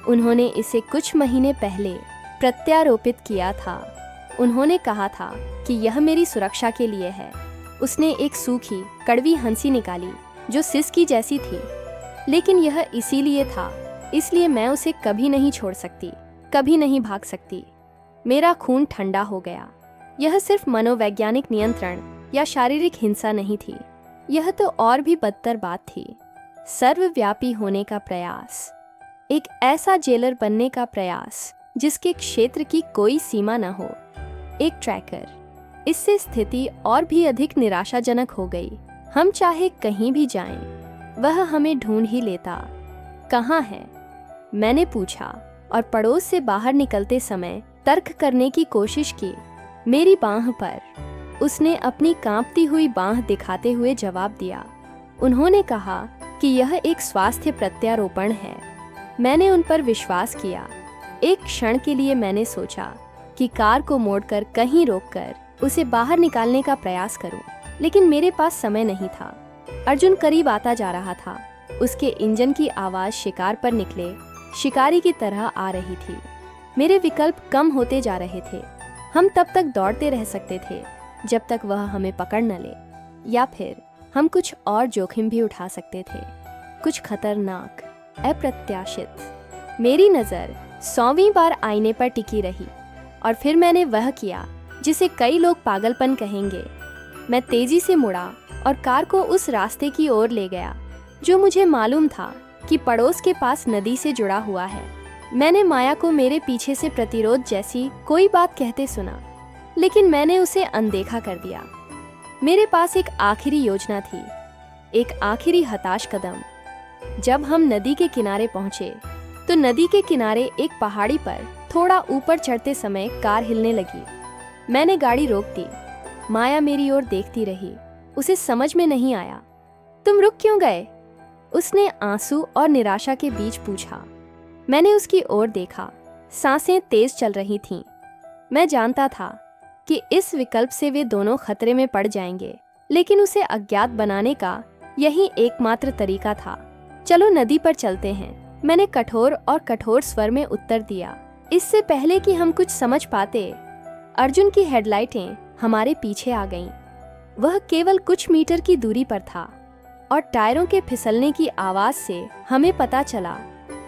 Speaker 1: उन्होंने इसे कुछ महीने पहले प्रत्यारोपित किया था। उन्होंने कहा था कि यह मेरी सुरक्षा के लिए है। उसने एक सूखी कड़वी हंसी निकाली जो सिसकी जैसी थी, लेकिन यह इसीलिए था, इसलिए मैं उसे कभी नहीं छोड़ सकती, कभी नहीं भाग सकती। मेरा खून ठंडा हो गया। यह सिर्फ मनोवैज्ञानिक नियंत्रण या शारीरिक हिंसा नहीं थी, यह तो और भी बदतर बात थी। सर्वव्यापी होने का प्रयास, एक ऐसा जेलर बनने का प्रयास जिसके क्षेत्र की कोई सीमा न हो, एक ट्रैकर। इससे स्थिति और भी अधिक निराशाजनक हो गई। हम चाहे कहीं भी जाएं, वह हमें ढूंढ ही लेता। कहाँ है? मैंने पूछा और पड़ोस से बाहर निकलते समय तर्क करने की कोशिश की। मेरी बांह पर। उसने अपनी कांपती हुई बांह दिखाते हुए जवाब दिया। उन्होंने कहा कि यह एक स्वास्थ्य प्रत्यारोपण है। मैंने उन पर विश्वास किया। एक क्षण के लिए मैंने सोचा कि कार को मोड़कर कहीं रोककर उसे बाहर निकालने का प्रयास करूं, लेकिन मेरे पास समय नहीं था। अर्जुन करीब आता जा रहा था। उसके इंजन की आवाज शिकार पर निकले शिकारी की तरह आ रही थी। मेरे विकल्प कम होते जा रहे थे। हम तब तक दौड़ते रह सकते थे जब तक वह हमें पकड़ न ले, या फिर हम कुछ और जोखिम भी उठा सकते थे, कुछ खतरनाक, अप्रत्याशित। मेरी नज़र 100वीं बार आईने पर टिकी रही और फिर मैंने वह किया जिसे कई लोग पागलपन कहेंगे। मैं तेजी से मुड़ा और कार को उस रास्ते की ओर ले गया जो मुझे मालूम था कि पड़ोस के पास नदी से जुड़ा हुआ है। मैंने माया को मेरे पीछे से प्रतिरोध जैसी कोई बात कहते सुना, लेकिन मैंने उसे अनदेखा कर दिया। मेरे पास एक आखिरी योजना थी, एक आखिरी हताश कदम। जब हम नदी के किनारे पहुंचे तो नदी के किनारे एक पहाड़ी पर थोड़ा ऊपर चढ़ते समय कार हिलने लगी। मैंने गाड़ी रोक दी। माया मेरी ओर देखती रही। उसे समझ में नहीं आया। तुम रुक क्यों गए? उसने आंसू और निराशा के बीच पूछा। मैंने उसकी ओर देखा। सांसें तेज चल रही थीं। मैं जानता था कि इस विकल्प से वे दोनों खतरे में पड़ जाएंगे, लेकिन उसे अज्ञात बनाने का यही एकमात्र तरीका था। चलो नदी पर चलते हैं, मैंने कठोर और कठोर स्वर में उत्तर दिया। इससे पहले कि हम कुछ समझ पाते, अर्जुन की हेडलाइटें हमारे पीछे आ गईं। वह केवल कुछ मीटर की दूरी पर था और टायरों के फिसलने की आवाज से हमें पता चला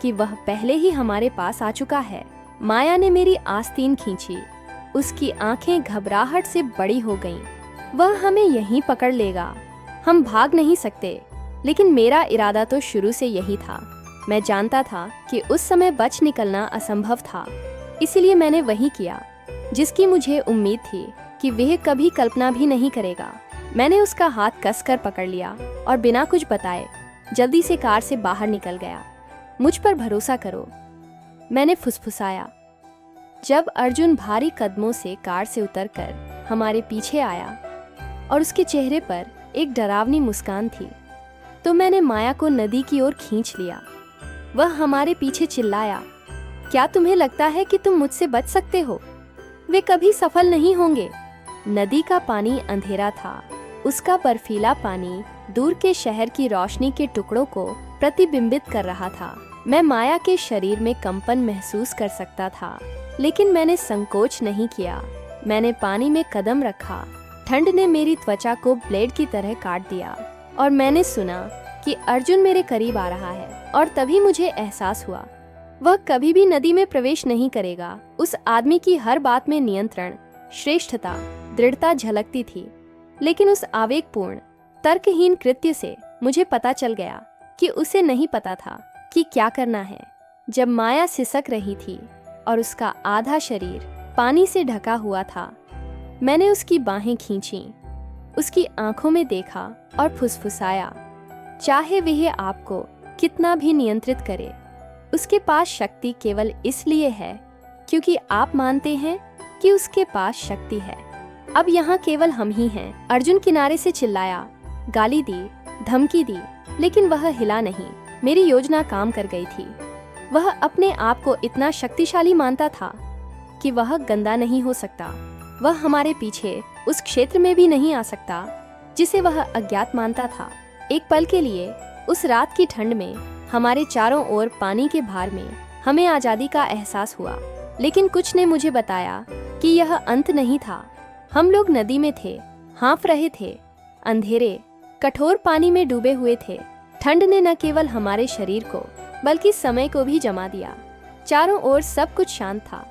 Speaker 1: कि वह पहले ही हमारे पास आ चुका है। माया ने मेरी आस्तीन खींची। उसकी आंखें घबराहट से बड़ी हो गईं। वह हमें यहीं पकड़ लेगा। हम भाग नहीं सकते, लेकिन मेरा इरादा तो शुरू से यही था। मैं जानता था कि उस समय बच निकलना असंभव था, इसलिए मैंने वही किया जिसकी मुझे उम्मीद थी कि वह कभी कल्पना भी नहीं करेगा। मैंने उसका हाथ कसकर पकड़ लिया और बिना कुछ बताए जल्दी से कार से बाहर निकल गया। मुझ पर भरोसा करो, मैंने फुसफुसाया। जब अर्जुन भारी कदमों से कार से उतरकर हमारे पीछे आया और उसके चेहरे पर एक डरावनी मुस्कान थी, तो मैंने माया को नदी की ओर खींच लिया। वह हमारे पीछे चिल्लाया, क्या तुम्हें लगता है कि तुम मुझसे बच सकते हो? वे कभी सफल नहीं होंगे। नदी का पानी अंधेरा था। उसका बर्फीला पानी दूर के शहर की रोशनी के टुकड़ों को प्रतिबिंबित कर रहा था। मैं माया के शरीर में कंपन महसूस कर सकता था, लेकिन मैंने संकोच नहीं किया। मैंने पानी में कदम रखा। ठंड ने मेरी त्वचा को ब्लेड की तरह काट दिया और मैंने सुना कि अर्जुन मेरे करीब आ रहा है। और तभी मुझे एहसास हुआ, वह कभी भी नदी में प्रवेश नहीं करेगा। उस आदमी की हर बात में नियंत्रण, श्रेष्ठता, दृढ़ता झलकती थी, लेकिन उस आवेगपूर्ण, तर्कहीन कृत्य से मुझे पता चल गया कि उसे नहीं पता था कि क्या करना है। जब माया सिसक रही थी और उसका आधा शरीर पानी से ढका हुआ था, मैंने उसकी बाहें खींची, उसकी आंखों में देखा और फुसफुसाया, चाहे वह आपको कितना भी नियंत्रित करे, उसके पास शक्ति केवल इसलिए है क्योंकि आप मानते हैं कि उसके पास शक्ति है। अब यहाँ केवल हम ही हैं। अर्जुन किनारे से चिल्लाया, गाली दी, धमकी दी, लेकिन वह हिला नहीं। मेरी योजना काम कर गई थी। वह अपने आप को इतना शक्तिशाली मानता था कि वह गंदा नहीं हो सकता। वह हमारे पीछे उस क्षेत्र में भी नहीं आ सकता जिसे वह अज्ञात मानता था। एक पल के लिए उस रात की ठंड में हमारे चारों ओर पानी के भार में हमें आज़ादी का एहसास हुआ, लेकिन कुछ ने मुझे बताया कि यह अंत नहीं था। हम लोग नदी में थे, हाँफ रहे थे, अंधेरे, कठोर पानी में डूबे हुए थे। ठंड ने न केवल हमारे शरीर को बल्कि समय को भी जमा दिया। चारों ओर सब कुछ शांत था,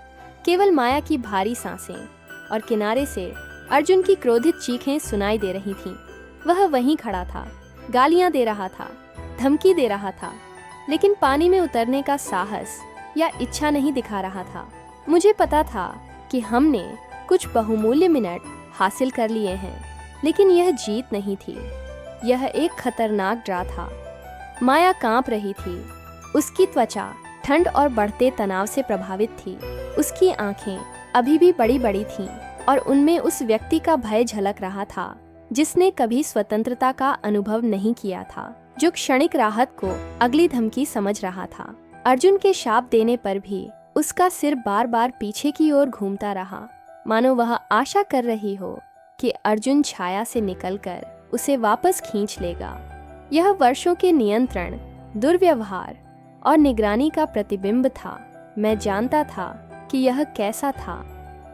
Speaker 1: केवल माया की भारी सांसें और किनारे से अर्जुन की क्रोधित चीखें सुनाई दे रही थीं। वह वहीं खड़ा था, गालियां दे रहा था, धमकी दे रहा था, लेकिन पानी में उतरने का साहस या इच्छा नहीं दिखा रहा था। मुझे पता था कि हमने कुछ बहुमूल्य मिनट हासिल कर लिए हैं, लेकिन यह जीत नहीं थी। यह एक खतरनाक ड्रा था। माया कांप रही थी। उसकी त्वचा ठंड और बढ़ते तनाव से प्रभावित थी। उसकी आंखें अभी भी बड़ी बड़ी थीं और उनमें उस व्यक्ति का भय झलक रहा था जिसने कभी स्वतंत्रता का अनुभव नहीं किया था, जो क्षणिक राहत को अगली धमकी समझ रहा था। अर्जुन के शाप देने पर भी उसका सिर बार बार पीछे की ओर घूमता रहा, मानो वह आशा कर रही हो कि अर्जुन छाया से निकलकर उसे वापस खींच लेगा। यह वर्षों के नियंत्रण, दुर्व्यवहार और निगरानी का प्रतिबिंब था। मैं जानता था कि यह कैसा था।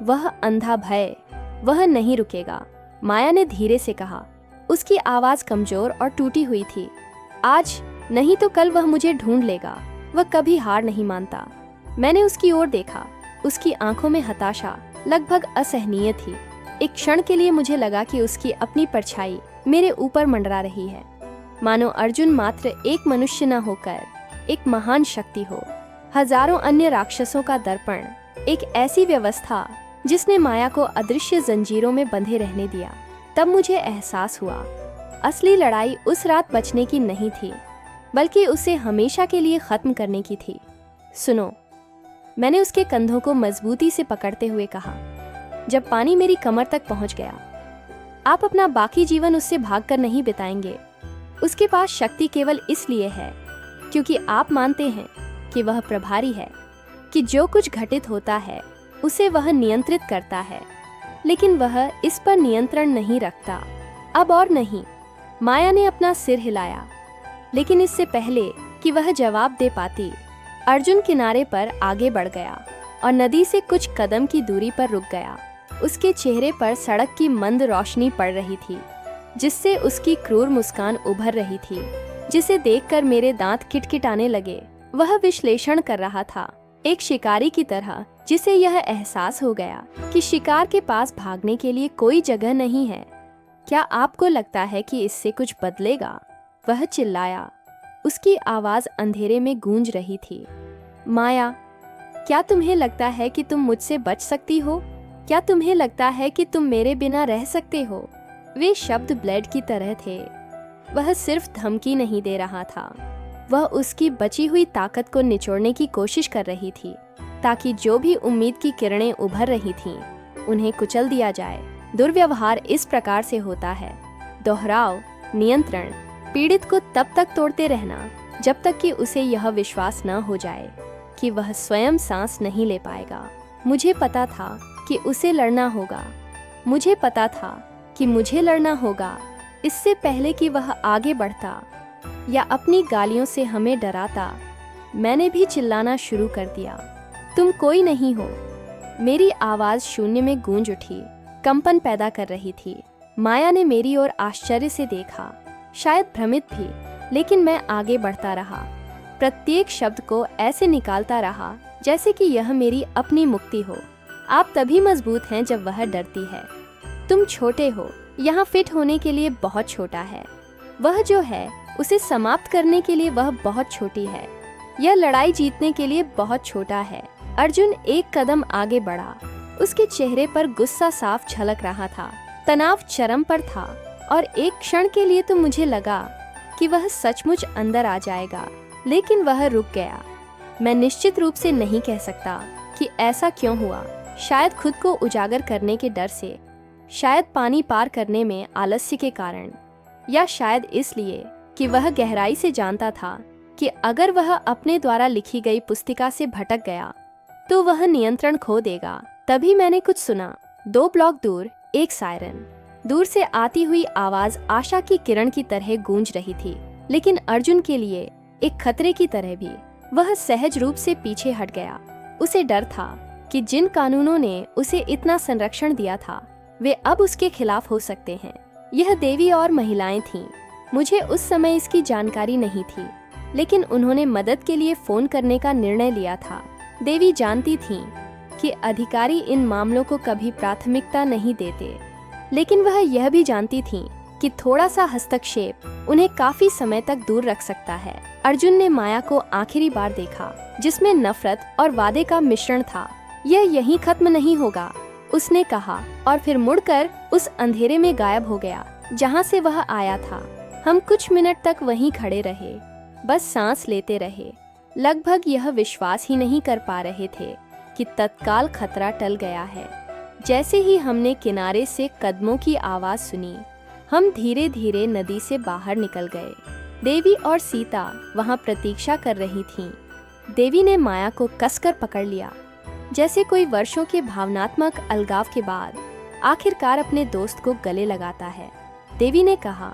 Speaker 1: वह अंधा भय, वह नहीं रुकेगा। माया ने धीरे से कहा। उसकी आवाज कमजोर और टूटी हुई थी। आज नहीं तो कल वह मुझे ढूंढ लेगा। वह कभी हार नहीं मानता। मैंने उसकी ओर देखा। उसकी आंखों में हताशा लगभग असहनीय थी। एक क्षण के लिए मुझे लगा कि उसकी अपनी परछाई मेरे ऊपर मंडरा रही है, मानो अर्जुन मात्र एक मनुष्य न होकर एक महान शक्ति हो, हजारों अन्य राक्षसों का दर्पण, एक ऐसी व्यवस्था जिसने माया को अदृश्य जंजीरों में बंधे रहने दिया। तब मुझे एहसास हुआ, असली लड़ाई उस रात बचने की नहीं थी, बल्कि उसे हमेशा के लिए खत्म करने की थी। सुनो, मैंने उसके कंधों को मजबूती से पकड़ते हुए कहा। जब पानी मेरी कमर तक पहुंच गया, आप अपना बाकी जीवन उससे भागकर नहीं बिताएंगे। उसके पास शक्ति केवल इसलिए है क्योंकि आप मानते हैं कि वह प्रभारी है, कि जो कुछ घटित होता है उसे वह नियंत्रित करता है, लेकिन वह इस पर नियंत्रण नहीं रखता। अब और नहीं। माया ने अपना सिर हिलाया, लेकिन इससे पहले कि वह जवाब दे पाती, अर्जुन किनारे पर आगे बढ़ गया और नदी से कुछ कदम की दूरी पर रुक गया। उसके चेहरे पर सड़क की मंद रोशनी पड़ रही थी, जिससे उसकी क्रूर मुस्कान उभर रही थी, जिसे देखकर मेरे दांत किटकिटाने लगे। वह विश्लेषण कर रहा था, एक शिकारी की तरह, जिसे यह एहसास हो गया कि शिकार के पास भागने के लिए कोई जगह नहीं है। क्या आपको लगता है कि इससे कुछ बदलेगा? वह चिल्लाया। उसकी आवाज अंधेरे में गूंज रही थी। माया, क्या तुम्हें लगता है कि तुम मुझसे बच सकती हो? क्या तुम्हें लगता है कि तुम मेरे बिना रह सकते हो? वे शब्द ब्लेड की तरह थे। वह सिर्फ धमकी नहीं दे रहा था, वह उसकी बची हुई ताकत को निचोड़ने की कोशिश कर रही थी, ताकि जो भी उम्मीद की किरणें उभर रही थीं, उन्हें कुचल दिया जाए। दुर्व्यवहार इस प्रकार से होता है। दोहराव, नियंत्रण, पीड़ित को तब तक तोड़ते रहना जब तक कि उसे यह विश्वास न हो जाए कि वह स्वयं सांस नहीं ले पाएगा। मुझे पता था कि उसे लड़ना होगा। मुझे पता था कि मुझे लड़ना होगा, इससे पहले कि वह आगे बढ़ता या अपनी गालियों से हमें डराता। मैंने भी चिल्लाना शुरू कर दिया, तुम कोई नहीं हो। मेरी आवाज शून्य में गूंज उठी, कंपन पैदा कर रही थी। माया ने मेरी ओर आश्चर्य से देखा, शायद भ्रमित भी, लेकिन मैं आगे बढ़ता रहा, प्रत्येक शब्द को ऐसे निकालता रहा जैसे कि यह मेरी अपनी मुक्ति हो। आप तभी मजबूत हैं जब वह डरती है। तुम छोटे हो, यहाँ फिट होने के लिए बहुत छोटा है। वह जो है, उसे समाप्त करने के लिए वह बहुत छोटी है। यह लड़ाई जीतने के लिए बहुत छोटा है। अर्जुन एक कदम आगे बढ़ा। उसके चेहरे पर गुस्सा साफ झलक रहा था, तनाव चरम पर था, और एक क्षण के लिए तो मुझे लगा कि वह सचमुच अंदर आ जाएगा, लेकिन वह रुक गया। मैं निश्चित रूप से नहीं कह सकता कि ऐसा क्यों हुआ। शायद खुद को उजागर करने के डर से, शायद पानी पार करने में आलस्य के कारण, या शायद इसलिए कि वह गहराई से जानता था कि अगर वह अपने द्वारा लिखी गई पुस्तिका से भटक गया तो वह नियंत्रण खो देगा। तभी मैंने कुछ सुना। 2 ब्लॉक दूर एक सायरन, दूर से आती हुई आवाज आशा की किरण की तरह गूंज रही थी, लेकिन अर्जुन के लिए एक खतरे की तरह भी। वह सहज रूप से पीछे हट गया। उसे डर था कि जिन कानूनों ने उसे इतना संरक्षण दिया था, वे अब उसके खिलाफ हो सकते हैं। यह देवी और महिलाएं थीं। मुझे उस समय इसकी जानकारी नहीं थी, लेकिन उन्होंने मदद के लिए फोन करने का निर्णय लिया था। देवी जानती थीं कि अधिकारी इन मामलों को कभी प्राथमिकता नहीं देते, लेकिन वह यह भी जानती थीं कि थोड़ा सा हस्तक्षेप उन्हें काफी समय तक दूर रख सकता है। अर्जुन ने माया को आखिरी बार देखा, जिसमें नफरत और वादे का मिश्रण था। यह यहीं खत्म नहीं होगा, उसने कहा और फिर मुड़कर उस अंधेरे में गायब हो गया जहाँ से वह आया था। हम कुछ मिनट तक वहीं खड़े रहे, बस सांस लेते रहे, लगभग यह विश्वास ही नहीं कर पा रहे थे कि तत्काल खतरा टल गया है। जैसे ही हमने किनारे से कदमों की आवाज़ सुनी, हम धीरे धीरे नदी से बाहर निकल गए। देवी और सीता वहाँ प्रतीक्षा कर रही थीं। देवी ने माया को कसकर पकड़ लिया, जैसे कोई वर्षों के भावनात्मक अलगाव के बाद आखिरकार अपने दोस्त को गले लगाता है। देवी ने कहा,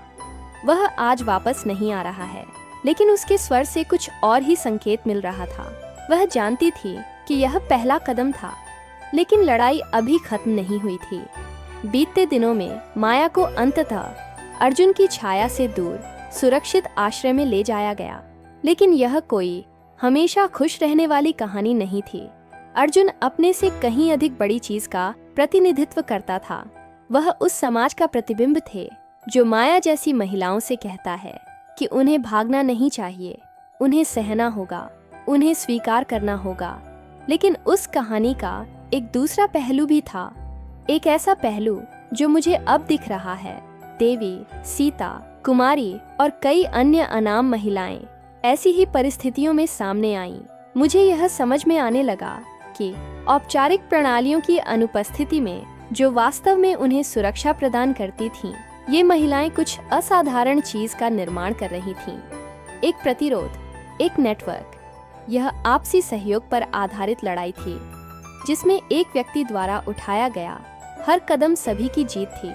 Speaker 1: वह आज वापस नहीं आ रहा है, लेकिन उसके स्वर से कुछ और ही संकेत मिल रहा था। वह जानती थी कि यह पहला कदम था, लेकिन लड़ाई अभी खत्म नहीं हुई थी। बीतते दिनों में माया को अंततः अर्जुन की छाया से दूर सुरक्षित आश्रय में ले जाया गया, लेकिन यह कोई हमेशा खुश रहने वाली कहानी नहीं थी। अर्जुन अपने से कहीं अधिक बड़ी चीज का प्रतिनिधित्व करता था। वह उस समाज का प्रतिबिंब थे जो माया जैसी महिलाओं से कहता है कि उन्हें भागना नहीं चाहिए, उन्हें सहना होगा, उन्हें स्वीकार करना होगा। लेकिन उस कहानी का एक दूसरा पहलू भी था, एक ऐसा पहलू जो मुझे अब दिख रहा है। देवी, सीता, कुमारी और कई अन्य अनाम महिलाएं ऐसी ही परिस्थितियों में सामने आईं। मुझे यह समझ में आने लगा कि औपचारिक प्रणालियों की अनुपस्थिति में जो वास्तव में उन्हें सुरक्षा प्रदान करती थीं, ये महिलाएं कुछ असाधारण चीज का निर्माण कर रही थीं। एक प्रतिरोध, एक नेटवर्क, यह आपसी सहयोग पर आधारित लड़ाई थी, जिसमें एक व्यक्ति द्वारा उठाया गया हर कदम सभी की जीत थी।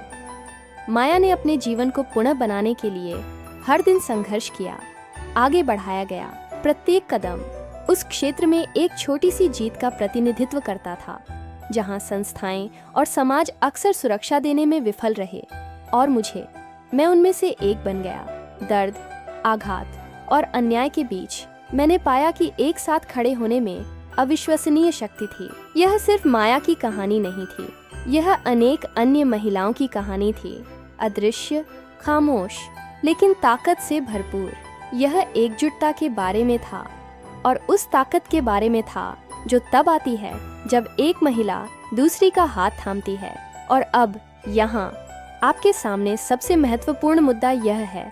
Speaker 1: माया ने अपने जीवन को पुनः बनाने के लिए हर दिन संघर्ष किया, आगे बढ़ाया गया। प्रत्येक कदम उस क्षेत्र में एक छोटी सी जीत का प्रतिनिधित्व करता था, जहां संस्थाएं और समाज अक्सर सुरक्षा देने में विफल रहे, और मैं उनमें से एक बन गया। दर्द, आघात और अन्याय के बीच मैंने पाया कि एक साथ खड़े होने में अविश्वसनीय शक्ति थी। यह सिर्फ माया की कहानी नहीं थी, यह अनेक अन्य महिलाओं की कहानी थी, अदृश्य, खामोश, लेकिन ताकत से भरपूर। यह एकजुटता के बारे में था, और उस ताकत के बारे में था जो तब आती है जब एक महिला दूसरी का हाथ थामती है। और अब यहाँ आपके सामने सबसे महत्वपूर्ण मुद्दा यह है,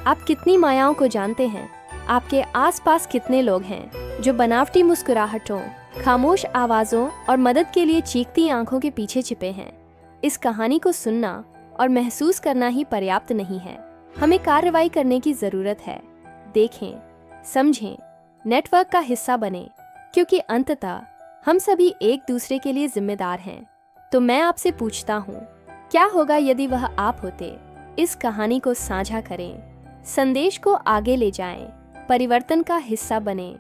Speaker 1: आप कितनी मायाओं को जानते हैं? आपके आसपास कितने लोग हैं जो बनावटी मुस्कुराहटों, खामोश आवाज़ों और मदद के लिए चीखती आंखों के पीछे छिपे हैं? इस कहानी को सुनना और महसूस करना ही पर्याप्त नहीं है, हमें कार्रवाई करने की ज़रूरत है। देखें, समझें, नेटवर्क का हिस्सा बने, क्योंकि अंततः हम सभी एक दूसरे के लिए जिम्मेदार हैं। तो मैं आपसे पूछता हूँ, क्या होगा यदि वह आप होते? इस कहानी को साझा करें, संदेश को आगे ले जाएं, परिवर्तन का हिस्सा बनें।